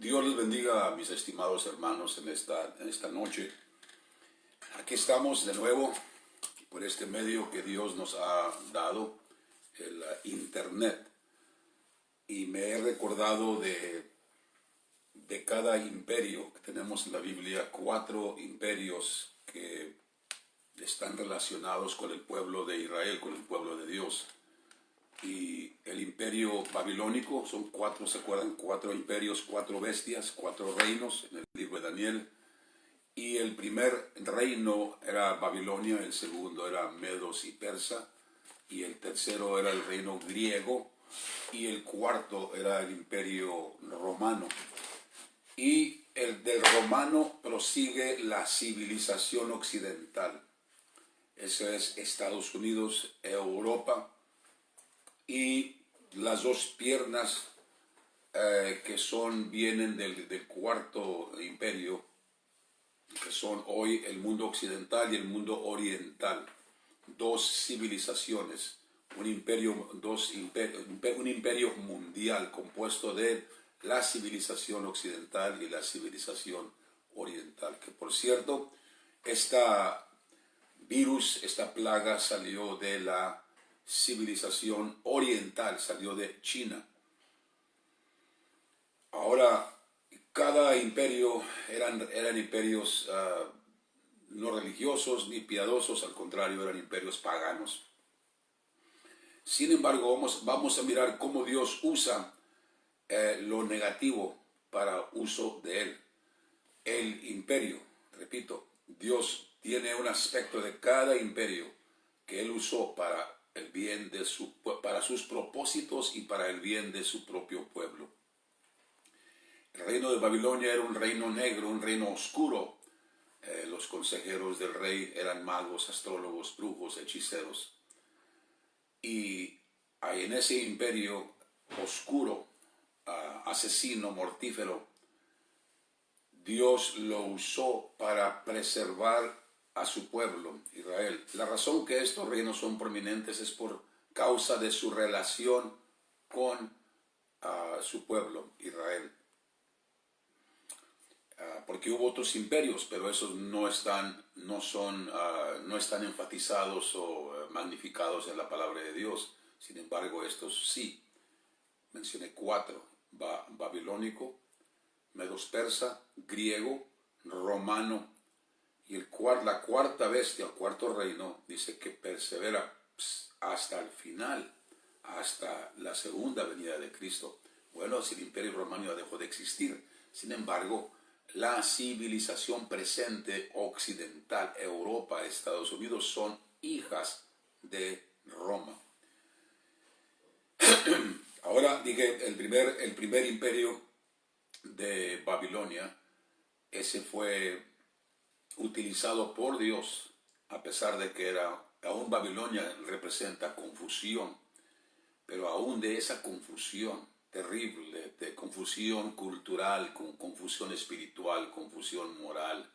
Dios les bendiga a mis estimados hermanos en esta noche. Aquí estamos de nuevo por este medio que Dios nos ha dado, el internet. Y me he recordado de cada imperio que tenemos en la Biblia, 4 imperios que están relacionados con el pueblo de Israel, con el pueblo de Dios. Y el imperio babilónico, son 4, ¿se acuerdan? 4 imperios, 4 bestias, 4 reinos en el libro de Daniel. Y el primer reino era Babilonia, el segundo era Medos y Persa, y el tercero era el reino griego, y el cuarto era el imperio romano. Y el del romano prosigue la civilización occidental. Eso es Estados Unidos, Europa, y las dos piernas vienen del cuarto imperio, que son hoy el mundo occidental y el mundo oriental. 2 civilizaciones, un imperio mundial compuesto de la civilización occidental y la civilización oriental. Que por cierto, esta plaga salió de la civilización oriental, salió de China. Ahora, cada imperio eran imperios no religiosos ni piadosos, al contrario, eran imperios paganos. Sin embargo, vamos a mirar cómo Dios usa lo negativo para uso de él. El imperio, repito, Dios tiene un aspecto de cada imperio que él usó para el bien para sus propósitos y para el bien de su propio pueblo. El reino de Babilonia era un reino negro, un reino oscuro. Los consejeros del rey eran magos, astrólogos, brujos, hechiceros. Y en ese imperio oscuro, asesino, mortífero, Dios lo usó para preservar a su pueblo, Israel. La razón que estos reinos son prominentes es por causa de su relación con su pueblo, Israel. Porque hubo otros imperios, pero esos no están enfatizados o magnificados en la palabra de Dios. Sin embargo, estos sí. Mencioné 4: babilónico, medos persa, griego, romano. Y la cuarta bestia, el cuarto reino, dice que persevera hasta el final, hasta la segunda venida de Cristo. Bueno, si el imperio romano ya dejó de existir. Sin embargo, la civilización presente occidental, Europa, Estados Unidos, son hijas de Roma. Ahora dije, el primer imperio de Babilonia, ese fue utilizado por Dios, a pesar de que aún Babilonia representa confusión, pero aún de esa confusión terrible, de confusión cultural, confusión espiritual, confusión moral,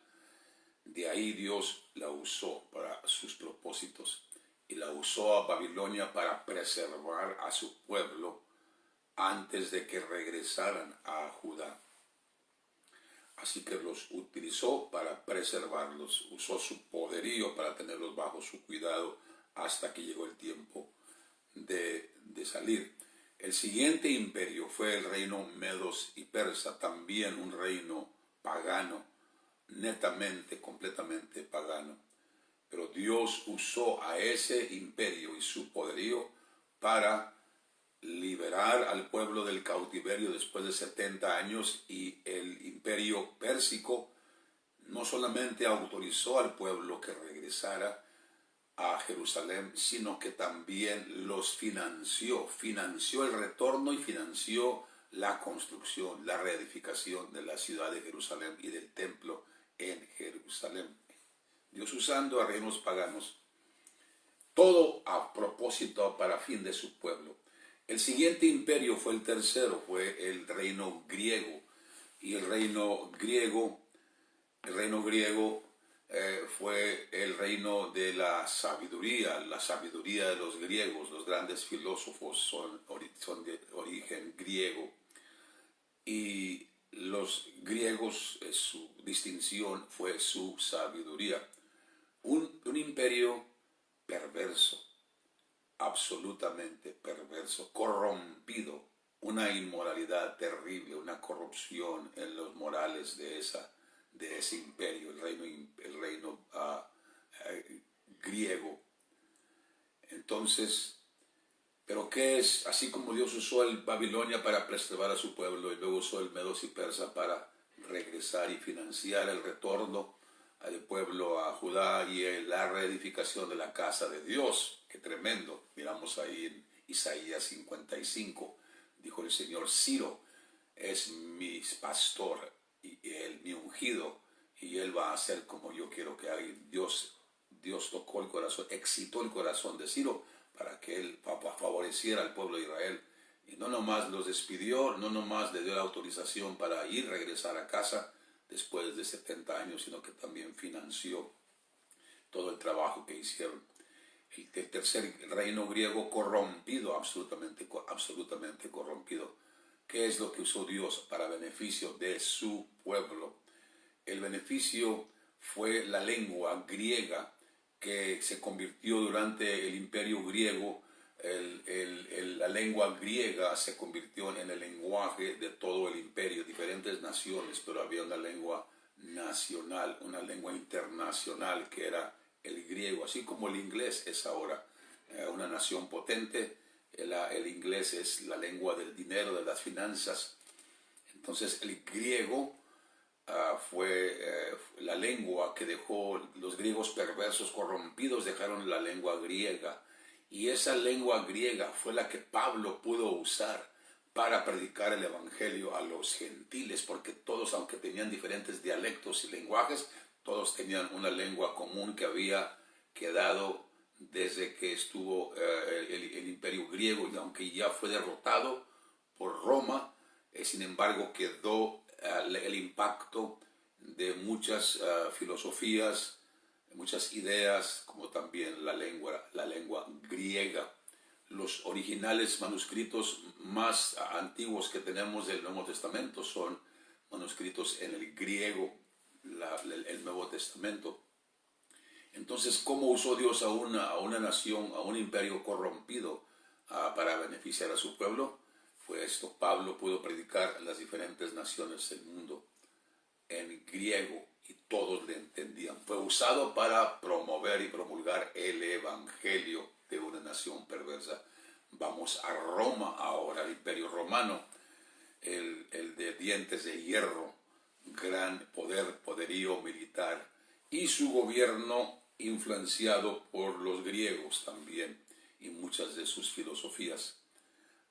de ahí Dios la usó para sus propósitos y la usó a Babilonia para preservar a su pueblo antes de que regresaran a Judá. Así que los utilizó para preservarlos, usó su poderío para tenerlos bajo su cuidado hasta que llegó el tiempo de salir. El siguiente imperio fue el reino Medos y Persa, también un reino pagano, netamente, completamente pagano. Pero Dios usó a ese imperio y su poderío para liberar al pueblo del cautiverio después de 70 años, y el imperio pérsico no solamente autorizó al pueblo que regresara a Jerusalén, sino que también los financió el retorno y financió la construcción, la reedificación de la ciudad de Jerusalén y del templo en Jerusalén. Dios usando a reinos paganos, todo a propósito para fin de su pueblo. El siguiente imperio fue el tercero, fue el reino griego. Y el reino griego fue el reino de la sabiduría de los griegos. Los grandes filósofos son de origen griego. Y los griegos, su distinción fue su sabiduría. Un imperio perverso, absolutamente perverso, corrompido, una inmoralidad terrible, una corrupción en los morales de ese imperio, el reino griego. Entonces, pero ¿qué es? Así como Dios usó el Babilonia para preservar a su pueblo y luego usó el Medos y Persa para regresar y financiar el retorno del pueblo a Judá y la reedificación de la casa de Dios. ¡Qué tremendo! Miramos ahí en Isaías 55, dijo el Señor: Ciro es mi pastor y él mi ungido, y él va a hacer como yo quiero que haga. Dios tocó el corazón, excitó el corazón de Ciro para que él favoreciera al pueblo de Israel. Y no nomás los despidió, no nomás le dio la autorización para regresar a casa después de 70 años, sino que también financió todo el trabajo que hicieron. El tercer reino griego corrompido, absolutamente corrompido. ¿Qué es lo que usó Dios para beneficio de su pueblo? El beneficio fue la lengua griega, que se convirtió durante el imperio griego. La lengua griega se convirtió en el lenguaje de todo el imperio, diferentes naciones, pero había una lengua nacional, una lengua internacional que era el griego, así como el inglés es ahora una nación potente. El inglés es la lengua del dinero, de las finanzas. Entonces el griego fue la lengua que dejó. Los griegos perversos, corrompidos, dejaron la lengua griega, y esa lengua griega fue la que Pablo pudo usar para predicar el evangelio a los gentiles, porque todos, aunque tenían diferentes dialectos y lenguajes, todos tenían una lengua común que había quedado desde que estuvo el imperio griego, y aunque ya fue derrotado por Roma, sin embargo quedó el impacto de muchas filosofías, muchas ideas, como también la lengua griega. Los originales manuscritos más antiguos que tenemos del Nuevo Testamento son manuscritos en el griego, el Nuevo Testamento. Entonces, ¿cómo usó Dios a una nación, a un imperio corrompido para beneficiar a su pueblo? Fue esto: Pablo pudo predicar en las diferentes naciones del mundo en griego y todos le entendían. Fue usado para promover y promulgar el evangelio de una nación perversa. Vamos a Roma ahora, el imperio romano, el de dientes de hierro, gran poderío militar, y su gobierno influenciado por los griegos también y muchas de sus filosofías.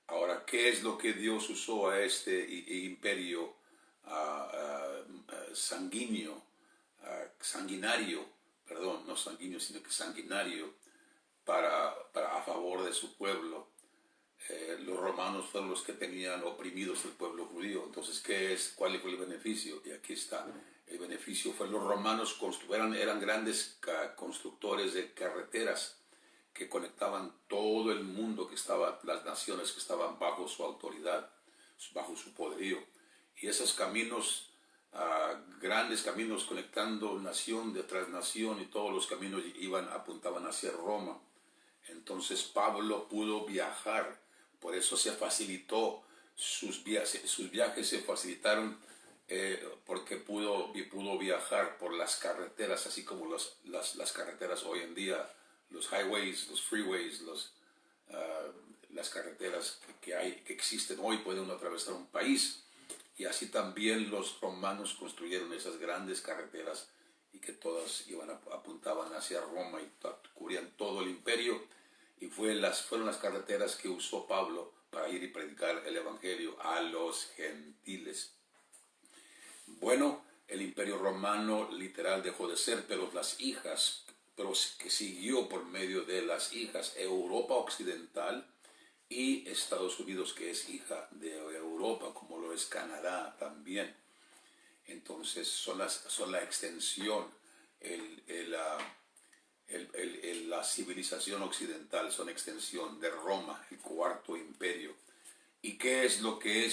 Ahora, ¿qué es lo que Dios usó a este imperio sanguinario, perdón, no sanguíneo, sino que sanguinario, a favor de su pueblo? Los romanos fueron los que tenían oprimidos el pueblo judío. Entonces, ¿cuál fue el beneficio? Y aquí está. El beneficio fue: los romanos eran grandes constructores de carreteras que conectaban todo el mundo, las naciones que estaban bajo su autoridad, bajo su poderío. Y esos caminos, grandes caminos conectando nación tras nación, y todos los caminos apuntaban hacia Roma. Entonces Pablo pudo viajar, por eso se facilitó sus viajes se facilitaron porque pudo viajar por las carreteras, así como las carreteras hoy en día, los highways, los freeways, las carreteras que existen hoy. Puede uno atravesar un país, y así también los romanos construyeron esas grandes carreteras, y que todas apuntaban hacia Roma y cubrían todo el imperio. Y fueron las carreteras que usó Pablo para ir y predicar el evangelio a los gentiles. Bueno, el imperio romano literal dejó de ser, pero que siguió por medio de las hijas, Europa Occidental y Estados Unidos, que es hija de Europa, como lo es Canadá también. Entonces son la extensión, la civilización occidental, son extensión de Roma, el cuarto imperio. ¿Y qué es lo que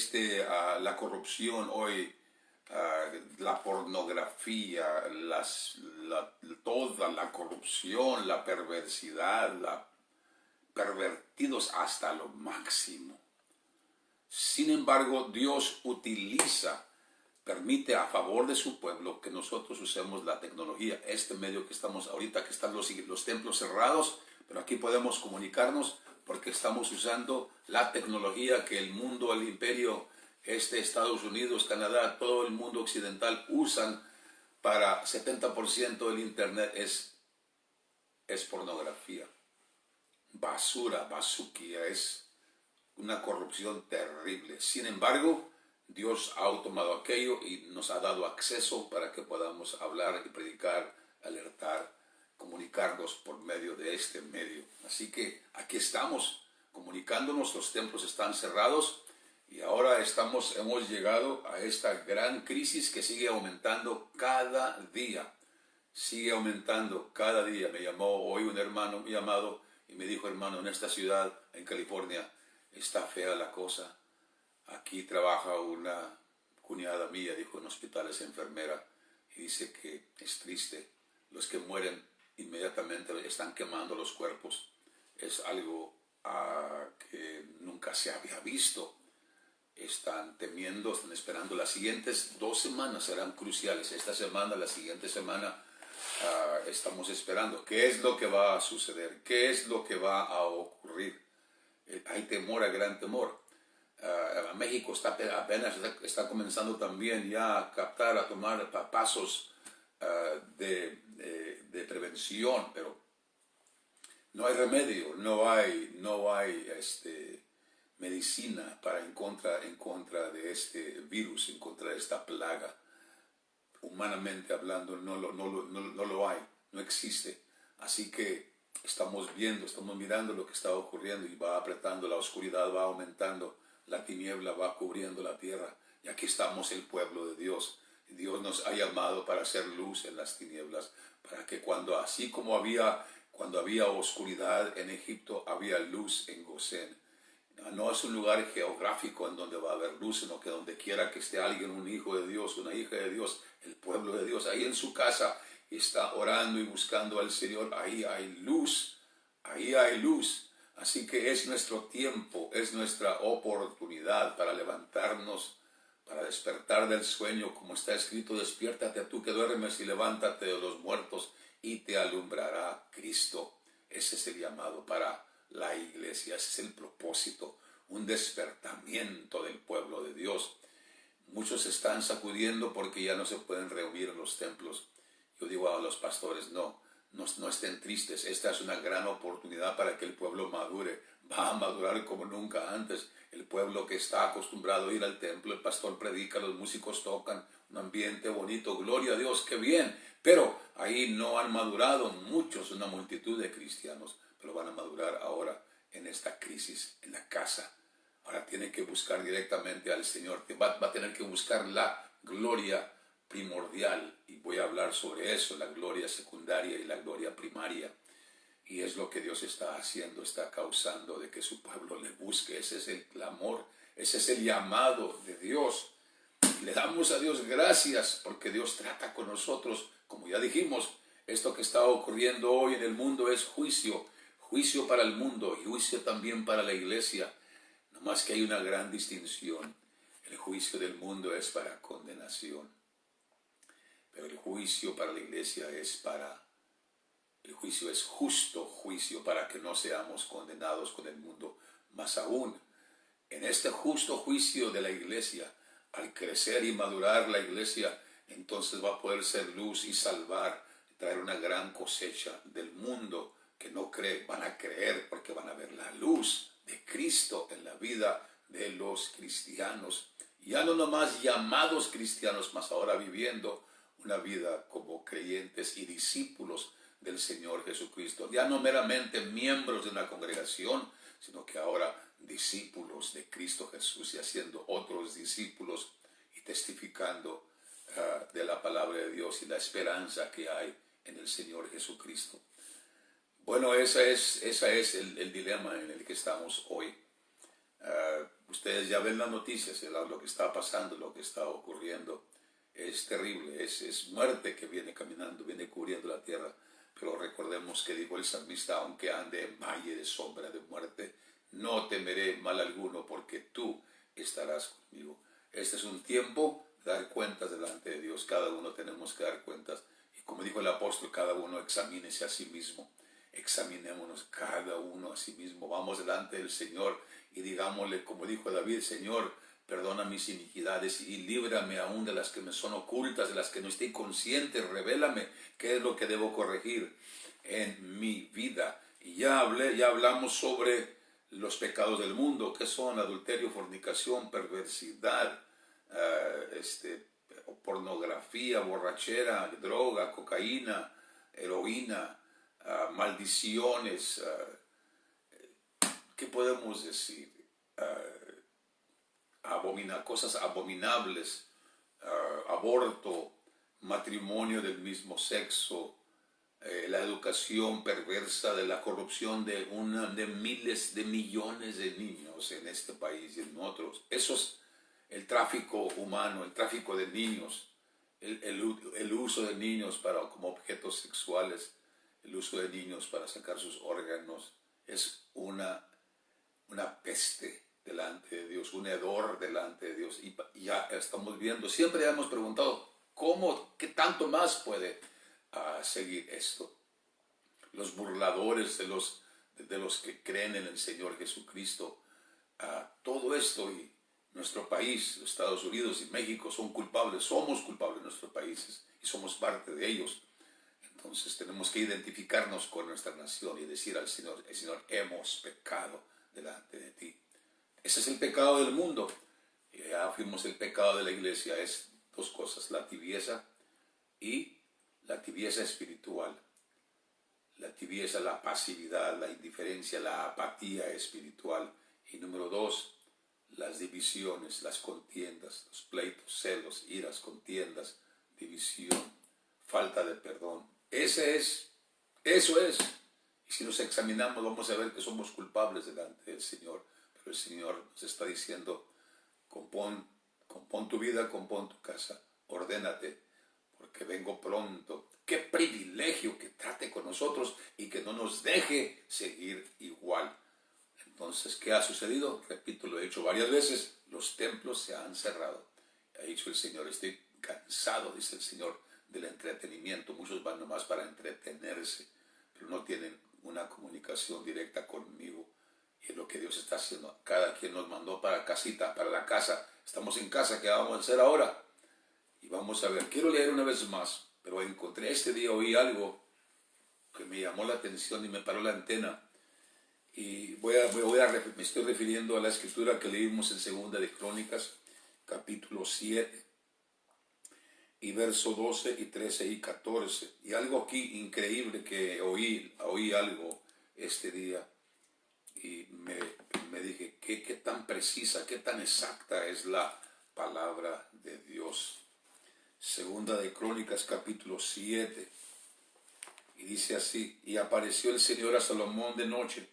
la corrupción hoy la pornografía, toda la corrupción, la perversidad, pervertidos hasta lo máximo. Sin embargo, Dios permite a favor de su pueblo que nosotros usemos la tecnología, este medio que estamos ahorita, que están los templos cerrados, pero aquí podemos comunicarnos porque estamos usando la tecnología que el mundo, el imperio, Estados Unidos, Canadá, todo el mundo occidental usan para 70% del internet es pornografía, basura, basuquia, es una corrupción terrible. Sin embargo, Dios ha tomado aquello y nos ha dado acceso para que podamos hablar y predicar, alertar, comunicarnos por medio de este medio. Así que aquí estamos comunicándonos, los templos están cerrados y ahora hemos llegado a esta gran crisis que sigue aumentando cada día. Sigue aumentando cada día. Me llamó hoy un hermano, mi amado, y me dijo: hermano, en esta ciudad, en California, está fea la cosa. Aquí trabaja una cuñada mía, dijo, en hospitales, enfermera, y dice que es triste. Los que mueren inmediatamente están quemando los cuerpos. Es algo que nunca se había visto. Están temiendo, están esperando. Las siguientes 2 semanas serán cruciales. Esta semana, la siguiente semana, estamos esperando. ¿Qué es lo que va a suceder? ¿Qué es lo que va a ocurrir? Hay temor, hay gran temor. México apenas está comenzando también ya a captar, a tomar pasos de prevención, pero no hay remedio, no hay medicina para en contra de este virus, en contra de esta plaga. Humanamente hablando, no lo hay, no existe. Así que estamos mirando lo que está ocurriendo y va apretando, la oscuridad va aumentando, la tiniebla va cubriendo la tierra. Y aquí estamos, el pueblo de Dios. Dios nos ha llamado para hacer luz en las tinieblas, para que cuando había oscuridad en Egipto, había luz en Gosén. No es un lugar geográfico en donde va a haber luz, sino que donde quiera que esté alguien, un hijo de Dios, una hija de Dios, el pueblo de Dios, ahí en su casa, y está orando y buscando al Señor, ahí hay luz, ahí hay luz. Así que es nuestro tiempo, es nuestra oportunidad para levantarnos, para despertar del sueño, como está escrito: despiértate tú que duermes y levántate de los muertos y te alumbrará Cristo. Ese es el llamado para la iglesia, ese es el propósito, un despertamiento del pueblo de Dios. Muchos se están sacudiendo porque ya no se pueden reunir en los templos. Yo digo a los pastores: no estén tristes, esta es una gran oportunidad para que el pueblo madure, va a madurar como nunca antes. El pueblo que está acostumbrado a ir al templo, el pastor predica, los músicos tocan, un ambiente bonito, gloria a Dios, qué bien, pero ahí no han madurado muchos, una multitud de cristianos, pero van a madurar ahora en esta crisis, en la casa. Ahora tiene que buscar directamente al Señor, va a tener que buscar la gloria primordial, y voy a hablar sobre eso, la gloria secundaria y la gloria primaria. Y es lo que Dios está haciendo, está causando de que su pueblo le busque. Ese es el clamor, ese es el llamado de Dios. Le damos a Dios gracias porque Dios trata con nosotros. Como ya dijimos, esto que está ocurriendo hoy en el mundo es juicio para el mundo y juicio también para la iglesia. No más que hay una gran distinción. El juicio del mundo es para condenación, pero el juicio para la iglesia el juicio es justo juicio para que no seamos condenados con el mundo. Más aún, en este justo juicio de la iglesia, al crecer y madurar la iglesia, entonces va a poder ser luz y salvar, traer una gran cosecha del mundo que no cree. Van a creer porque van a ver la luz de Cristo en la vida de los cristianos. Ya no nomás llamados cristianos, mas ahora viviendo una vida como creyentes y discípulos del Señor Jesucristo. Ya no meramente miembros de una congregación, sino que ahora discípulos de Cristo Jesús y haciendo otros discípulos y testificando de la palabra de Dios y la esperanza que hay en el Señor Jesucristo. Bueno, ese es el dilema en el que estamos hoy. Ustedes ya ven las noticias, lo que está pasando, lo que está ocurriendo. es terrible, es muerte que viene caminando, viene cubriendo la tierra. Pero recordemos que dijo el salmista, aunque ande en valle de sombra de muerte, no temeré mal alguno, porque tú estarás conmigo. Este es un tiempo de dar cuentas delante de Dios. Cada uno tenemos que dar cuentas. Y como dijo el apóstol, cada uno examínese a sí mismo. Examinémonos cada uno a sí mismo. Vamos delante del Señor y digámosle, como dijo David, Señor, perdona mis iniquidades y líbrame aún de las que me son ocultas, de las que no estoy consciente. Revélame qué es lo que debo corregir en mi vida. Y ya hablamos sobre los pecados del mundo, que son adulterio, fornicación, perversidad, pornografía, borrachera, droga, cocaína, heroína, maldiciones. ¿Qué podemos decir? Cosas abominables, aborto, matrimonio del mismo sexo, la educación perversa, de la corrupción de miles de millones de niños en este país y en otros. Eso es el tráfico humano, el tráfico de niños, el uso de niños como objetos sexuales, el uso de niños para sacar sus órganos. Es una peste delante de Dios, un hedor delante de Dios. Y ya estamos viendo, siempre hemos preguntado, ¿qué tanto más puede seguir esto? Los burladores de los que creen en el Señor Jesucristo, todo esto, y nuestro país, los Estados Unidos y México son culpables, somos culpables en nuestros países y somos parte de ellos. Entonces tenemos que identificarnos con nuestra nación y decir al Señor, Señor, hemos pecado delante de ti. Ese es el pecado del mundo. Y ya fuimos el pecado de la iglesia. Es dos cosas, la tibieza y la tibieza espiritual. La tibieza, la pasividad, la indiferencia, la apatía espiritual. Y número dos, las divisiones, las contiendas, los pleitos, celos, iras, contiendas, división, falta de perdón. Eso es. Y si nos examinamos vamos a ver que somos culpables delante del Señor. Pero el Señor nos está diciendo, compón tu vida, compón tu casa, ordénate, porque vengo pronto. Qué privilegio que trate con nosotros y que no nos deje seguir igual. Entonces, ¿qué ha sucedido? Repito, lo he dicho varias veces, los templos se han cerrado. Ha dicho el Señor, estoy cansado, dice el Señor, del entretenimiento. Muchos van nomás para entretenerse, pero no tienen una comunicación directa conmigo. Y es lo que Dios está haciendo. Cada quien nos mandó para casita, para la casa. Estamos en casa, ¿qué vamos a hacer ahora? Y vamos a ver, quiero leer una vez más, pero encontré este día, oí algo que me llamó la atención y me paró la antena. Y me estoy refiriendo a la escritura que leímos en Segunda de Crónicas, capítulo 7, y verso 12 y 13 y 14. Y algo aquí increíble que oí algo este día. Y me dije, ¿qué tan precisa, qué tan exacta es la palabra de Dios? Segunda de Crónicas, capítulo 7. Y dice así, y apareció el Señor a Salomón de noche,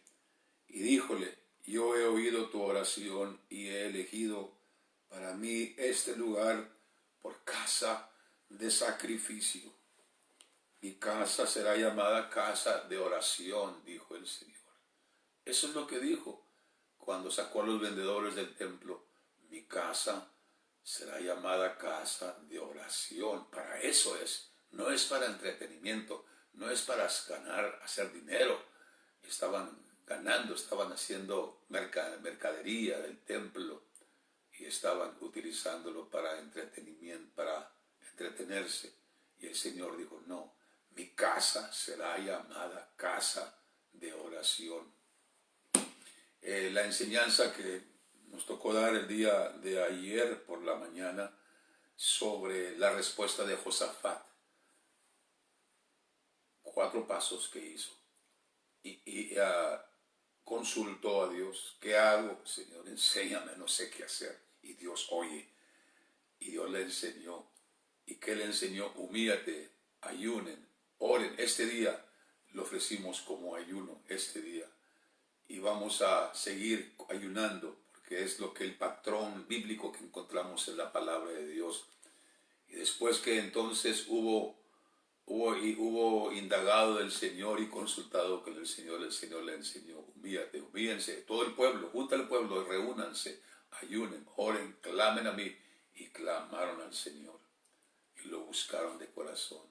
y díjole, yo he oído tu oración y he elegido para mí este lugar por casa de sacrificio. Mi casa será llamada casa de oración, dijo el Señor. Eso es lo que dijo cuando sacó a los vendedores del templo. Mi casa será llamada casa de oración. Para eso es. No es para entretenimiento. No es para hacer dinero. Estaban ganando, estaban haciendo mercadería del templo y estaban utilizándolo para entretenimiento, para entretenerse. Y el Señor dijo, no, mi casa será llamada casa de oración. La enseñanza que nos tocó dar el día de ayer por la mañana sobre la respuesta de Josafat. 4 pasos que hizo. Y consultó a Dios, ¿qué hago? Señor, enséñame, no sé qué hacer. Y Dios oye. Y Dios le enseñó. ¿Y qué le enseñó? Humíllate, ayunen, oren. Este día lo ofrecimos como ayuno, este día. Y vamos a seguir ayunando, porque es lo que el patrón bíblico que encontramos en la palabra de Dios. Y después que entonces hubo indagado del Señor y consultado con el Señor le enseñó, humíllate, humíllense, todo el pueblo, junta al pueblo, reúnanse, ayunen, oren, clamen a mí. Y clamaron al Señor y lo buscaron de corazón.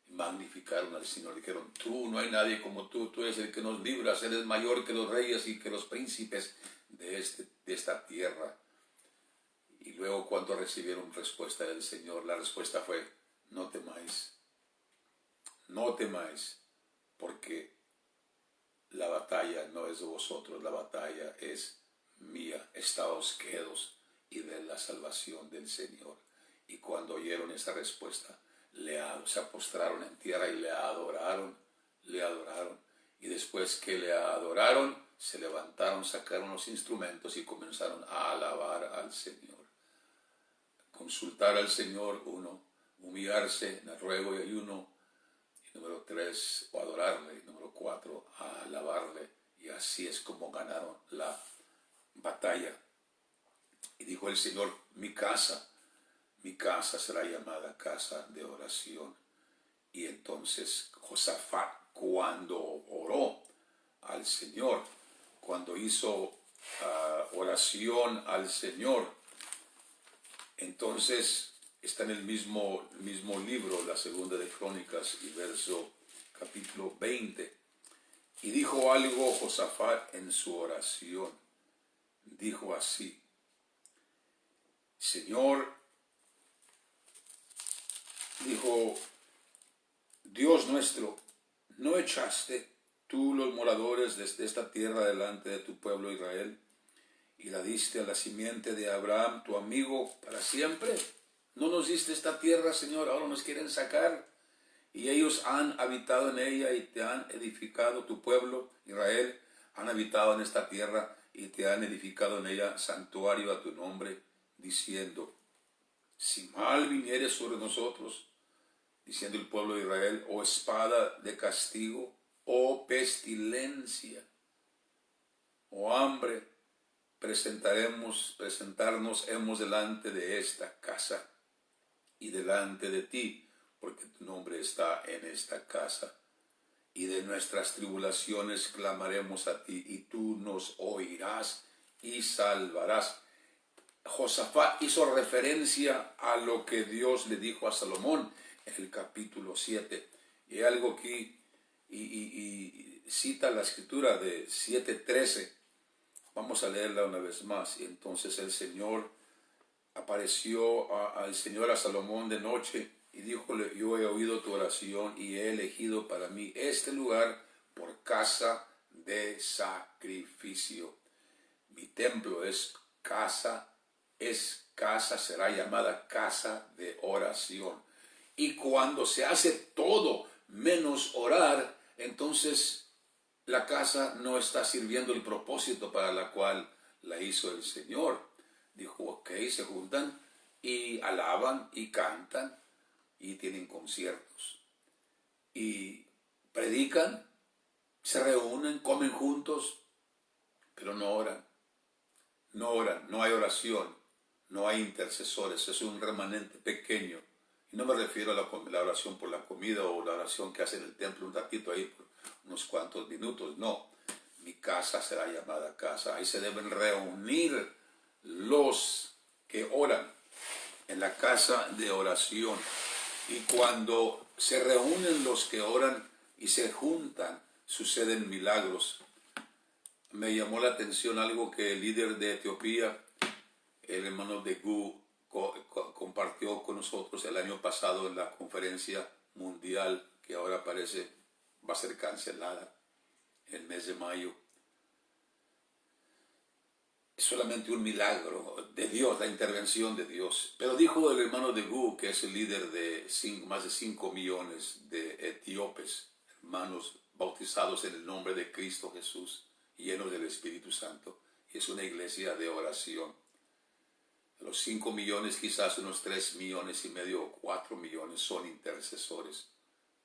Y magnificaron al Señor, dijeron, tú, no hay nadie como tú eres el que nos libras, eres mayor que los reyes y que los príncipes de esta tierra. Y luego cuando recibieron respuesta del Señor, la respuesta fue, no temáis, no temáis, porque la batalla no es de vosotros, la batalla es mía, estáos quedos y de la salvación del Señor. Y cuando oyeron esa respuesta, se postraron en tierra y le adoraron. Y después que le adoraron, se levantaron, sacaron los instrumentos y comenzaron a alabar al Señor. Consultar al Señor, uno, humillarse en el ruego y ayuno, y número 3, o adorarle, y número 4, a alabarle. Y así es como ganaron la batalla. Y dijo el Señor, mi casa será llamada casa de oración. Y entonces Josafat, cuando oró al Señor, cuando hizo oración al Señor, entonces está en el mismo libro, la segunda de Crónicas y capítulo 20. Y dijo algo Josafat en su oración. Dijo así, Señor, dijo, Dios nuestro, ¿no echaste tú los moradores de esta tierra delante de tu pueblo Israel y la diste a la simiente de Abraham, tu amigo, para siempre? ¿No nos diste esta tierra, Señor? Ahora nos quieren sacar. Y ellos han habitado en ella y te han edificado, tu pueblo Israel, han habitado en esta tierra y te han edificado en ella santuario a tu nombre, diciendo, si mal viniere sobre nosotros, diciendo el pueblo de Israel, o espada de castigo, o pestilencia, o hambre, presentarnos hemos delante de esta casa y delante de ti, porque tu nombre está en esta casa. Y de nuestras tribulaciones clamaremos a ti, y tú nos oirás y salvarás. Josafat hizo referencia a lo que Dios le dijo a Salomón en el capítulo 7. Y algo aquí, y cita la escritura de 7:13. Vamos a leerla una vez más. Y entonces el Señor apareció al Señor a Salomón de noche y díjole, yo he oído tu oración y he elegido para mí este lugar por casa de sacrificio. Mi templo es casa, será llamada casa de oración. Y cuando se hace todo menos orar, entonces la casa no está sirviendo el propósito para la cual la hizo el Señor. Dijo, ok, se juntan y alaban y cantan y tienen conciertos. Y predican, se reúnen, comen juntos, pero no oran. No oran, no hay oración, no hay intercesores, es un remanente pequeño. Y no me refiero a la oración por la comida o la oración que hacen en el templo un ratito ahí por unos cuantos minutos, no. Mi casa será llamada casa, ahí se deben reunir los que oran en la casa de oración. Y cuando se reúnen los que oran y se juntan, suceden milagros. Me llamó la atención algo que el líder de Etiopía, el hermano de Gu, compartió con nosotros el año pasado en la conferencia mundial que ahora parece va a ser cancelada en el mes de mayo. Es solamente un milagro de Dios, la intervención de Dios. Pero dijo el hermano de Gu, que es el líder de más de 5 millones de etíopes, hermanos bautizados en el nombre de Cristo Jesús, llenos del Espíritu Santo, y es una iglesia de oración. De los 5 millones, quizás unos 3 millones y medio o 4 millones son intercesores.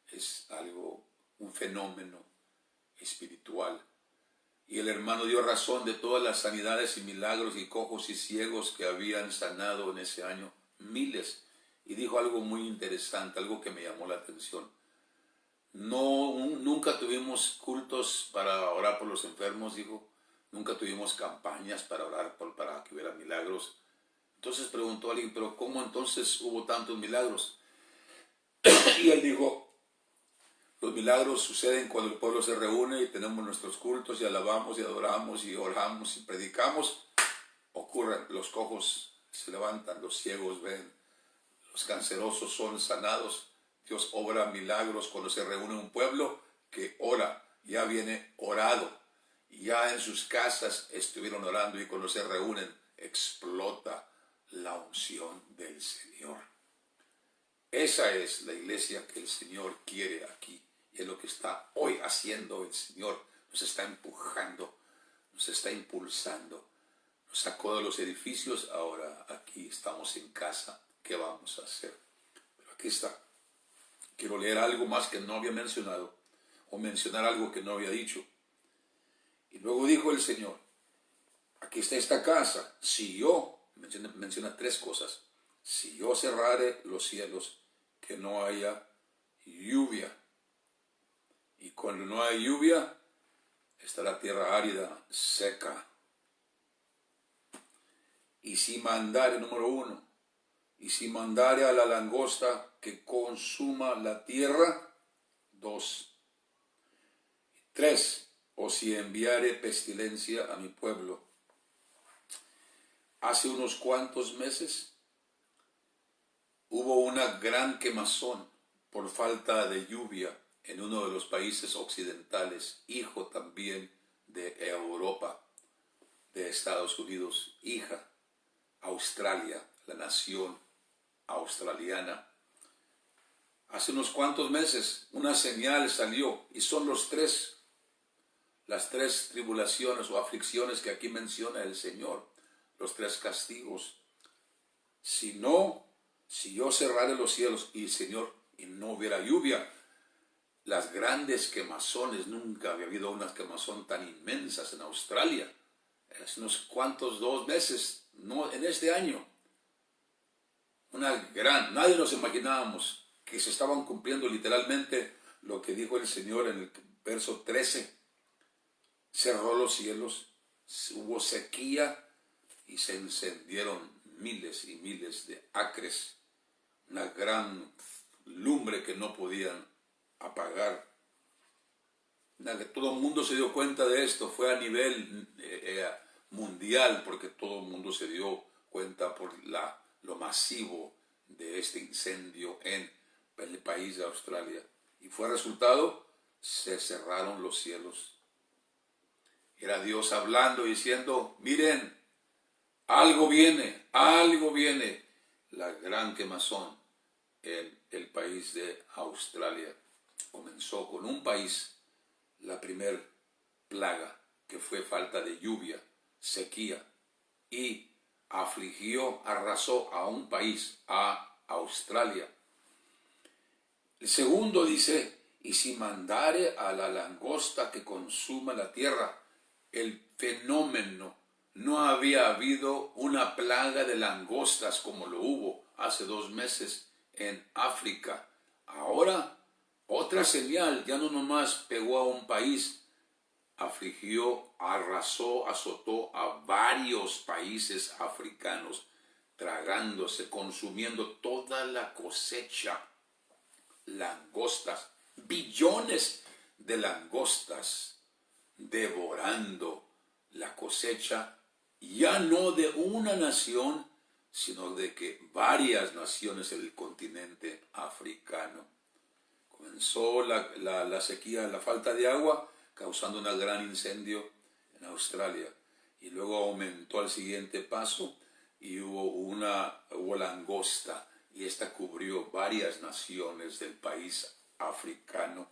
Es algo, un fenómeno espiritual. Y el hermano dio razón de todas las sanidades y milagros y cojos y ciegos que habían sanado en ese año. Miles. y dijo algo muy interesante, algo que me llamó la atención. No, nunca tuvimos cultos para orar por los enfermos, dijo. Nunca tuvimos campañas para orar para que hubiera milagros. Entonces preguntó alguien, pero ¿cómo entonces hubo tantos milagros? Y él dijo, los milagros suceden cuando el pueblo se reúne y tenemos nuestros cultos y alabamos y adoramos y oramos y predicamos. Ocurren, los cojos se levantan, los ciegos ven, los cancerosos son sanados. Dios obra milagros cuando se reúne un pueblo que ora, ya viene orado. Ya en sus casas estuvieron orando y cuando se reúnen explota la unción del Señor. Esa es la iglesia que el Señor quiere aquí. Y es lo que está hoy haciendo el Señor. Nos está empujando, nos está impulsando. Nos sacó de los edificios, ahora aquí estamos en casa. ¿Qué vamos a hacer? Pero aquí está. Quiero leer algo más que no había mencionado, o mencionar algo que no había dicho. Y luego dijo el Señor, aquí está esta casa. Si yo, menciona tres cosas. Si yo cerrare los cielos, que no haya lluvia. Y cuando no hay lluvia, está la tierra árida, seca. Y si mandare, número 1, y si mandare a la langosta que consuma la tierra, 2. 3, o si enviare pestilencia a mi pueblo. Hace unos cuantos meses hubo una gran quemazón por falta de lluvia en uno de los países occidentales, hijo también de Europa, de Estados Unidos, hija, Australia, la nación australiana. Hace unos cuantos meses una señal salió y son las tres tribulaciones o aflicciones que aquí menciona el Señor, los tres castigos. Si yo cerrare los cielos y Señor, y no hubiera lluvia, las grandes quemazones, nunca había habido unas quemazón tan inmensas en Australia, hace unos cuantos 2 meses, no en este año, nadie nos imaginábamos que se estaban cumpliendo literalmente lo que dijo el Señor en el verso 13, cerró los cielos, hubo sequía y se encendieron miles y miles de acres, una gran lumbre que no podían apagar. Todo el mundo se dio cuenta de esto, fue a nivel mundial, porque todo el mundo se dio cuenta por lo masivo de este incendio en el país de Australia. Y fue resultado, se cerraron los cielos. Era Dios hablando, diciendo, miren, algo viene, la gran quemazón en el país de Australia. Comenzó con un país, la primer plaga, que fue falta de lluvia, sequía, y arrasó a un país, a Australia. El segundo dice, y si mandare a la langosta que consuma la tierra, el fenómeno, no había habido una plaga de langostas como lo hubo hace 2 meses en África. Ahora, otra señal, ya no nomás pegó a un país, afligió, arrasó, azotó a varios países africanos, tragándose, consumiendo toda la cosecha. Langostas, billones de langostas, devorando la cosecha, ya no de una nación, sino de que varias naciones en el continente africano. Comenzó la sequía, la falta de agua, causando un gran incendio en Australia. Y luego aumentó al siguiente paso y hubo langosta. Y esta cubrió varias naciones del país africano.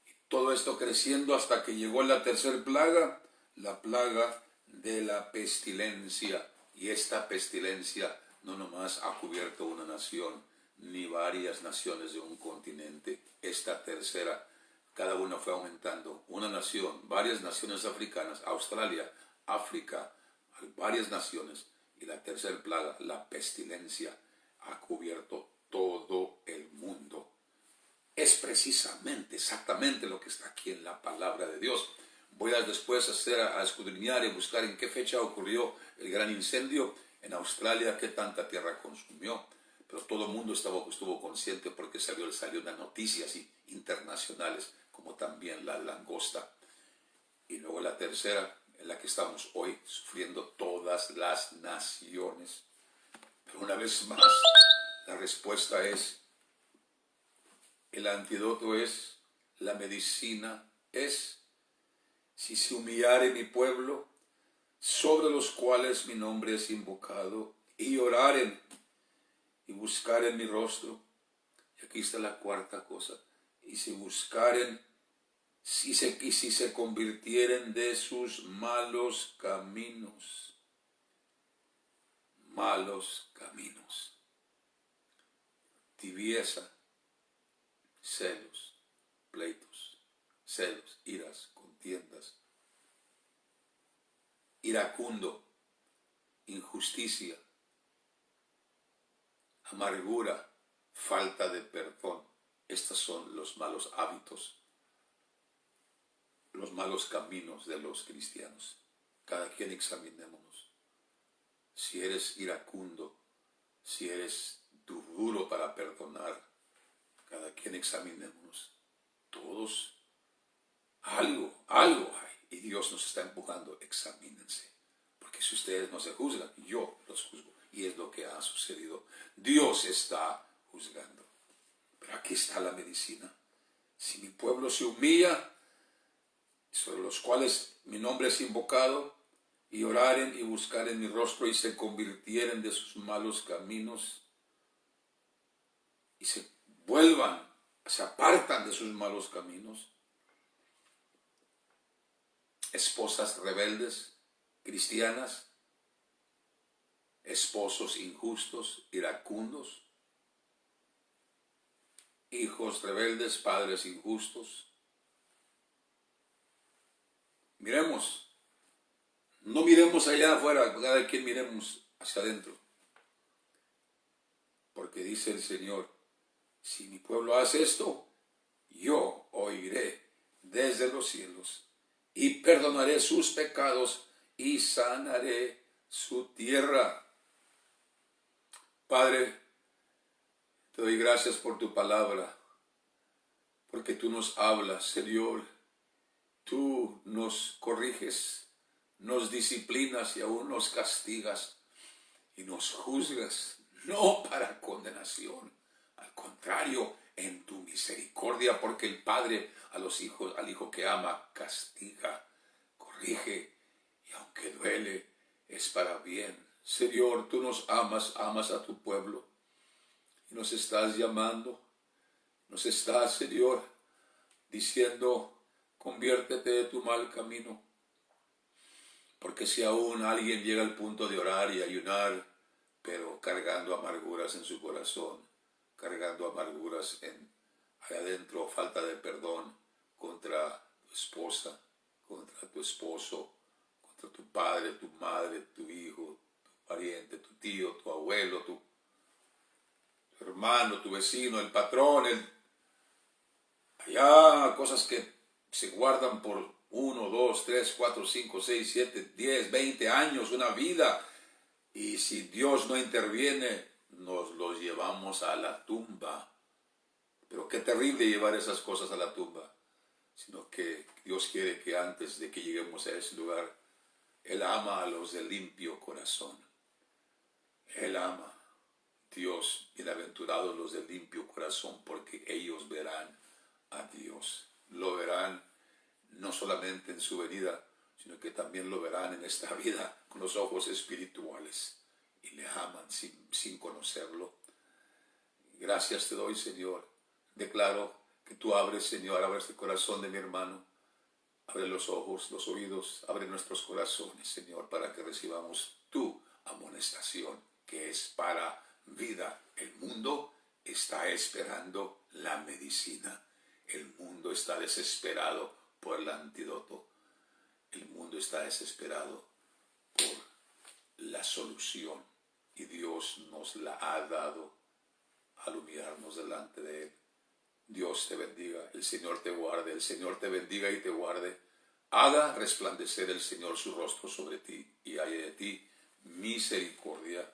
Y todo esto creciendo hasta que llegó la tercera plaga, la plaga de la pestilencia. Y esta pestilencia no nomás ha cubierto una nación, ni varias naciones de un continente. Esta tercera, cada una fue aumentando. Una nación, varias naciones africanas, Australia, África, varias naciones. Y la tercera plaga, la pestilencia, ha cubierto todo el mundo. Es precisamente, exactamente lo que está aquí en la palabra de Dios. Voy a después a escudriñar y buscar en qué fecha ocurrió el gran incendio en Australia, qué tanta tierra consumió. Pero todo el mundo estuvo consciente porque salió las noticias internacionales, como también la langosta. Y luego la tercera, en la que estamos hoy, sufriendo todas las naciones. Pero una vez más, la respuesta es, el antídoto es, la medicina es, si se humillare mi pueblo, sobre los cuales mi nombre es invocado, y oraren y buscaren mi rostro. Y aquí está la cuarta cosa. Y si buscaren, si se convirtieren de sus malos caminos. Malos caminos. Tibieza, celos, pleitos, celos, iras, contiendas, iracundo, injusticia, amargura, falta de perdón. Estos son los malos hábitos, los malos caminos de los cristianos. Cada quien examinémonos. Si eres iracundo, si eres duro para perdonar, cada quien examinémonos. Todos, algo hay. Y Dios nos está empujando, examínense. Porque si ustedes no se juzgan, yo los juzgo. Y es lo que ha sucedido. Dios está juzgando. Pero aquí está la medicina. Si mi pueblo se humilla, sobre los cuales mi nombre es invocado, y oraren y buscaren mi rostro y se convirtieren de sus malos caminos, y se vuelvan, se apartan de sus malos caminos. Esposas rebeldes, cristianas, esposos injustos, iracundos, hijos rebeldes, padres injustos. Miremos, no miremos allá afuera, cada quien miremos hacia adentro. Porque dice el Señor, si mi pueblo hace esto, yo oiré desde los cielos y perdonaré sus pecados y sanaré su tierra. Padre, te doy gracias por tu palabra, porque tú nos hablas, Señor. Tú nos corriges, nos disciplinas y aún nos castigas y nos juzgas, no para condenación, al contrario, en tu misericordia, porque el Padre al hijo que ama, castiga, corrige, y aunque duele, es para bien. Señor, tú nos amas, amas a tu pueblo, y nos estás llamando, nos estás, Señor, diciendo, conviértete de tu mal camino. Porque si aún alguien llega al punto de orar y ayunar, pero cargando amarguras en su corazón, cargando amarguras allá adentro, falta de perdón contra tu esposa, contra tu esposo, contra tu padre, tu madre, tu hijo, tu pariente, tu tío, tu abuelo, tu hermano, tu vecino, el patrón, allá cosas que se guardan por 1, 2, 3, 4, 5, 6, 7, 10, 20 años, una vida. Y si Dios no interviene, nos los llevamos a la tumba. Pero qué terrible llevar esas cosas a la tumba. Sino que Dios quiere que antes de que lleguemos a ese lugar, Él ama a los de limpio corazón. Él ama. Dios, bienaventurados los de limpio corazón, porque ellos verán a Dios. Lo verán no solamente en su venida, sino que también lo verán en esta vida con los ojos espirituales y le aman sin conocerlo. Gracias te doy, Señor. Declaro que tú abres, Señor, abre este corazón de mi hermano, abre los ojos, los oídos, abre nuestros corazones, Señor, para que recibamos tu amonestación, que es para vida. El mundo está esperando la medicina. El mundo está desesperado por el antídoto. El mundo está desesperado por la solución. y Dios nos la ha dado al humillarnos delante de Él. Dios te bendiga, el Señor te guarde, el Señor te bendiga y te guarde. Haga resplandecer el Señor su rostro sobre ti y haya de ti misericordia.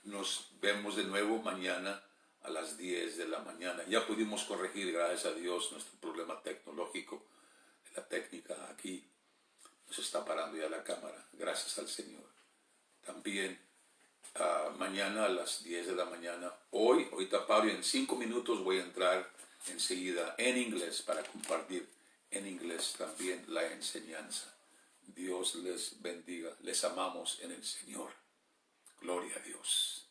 Nos vemos de nuevo mañana a las 10 de la mañana. Ya pudimos corregir, gracias a Dios, nuestro problema tecnológico. La técnica aquí nos está parando ya la cámara, gracias al Señor. También mañana a las 10 de la mañana, ahorita paro y en 5 minutos voy a entrar enseguida en inglés para compartir en inglés también la enseñanza. Dios les bendiga, les amamos en el Señor. Gloria a Dios.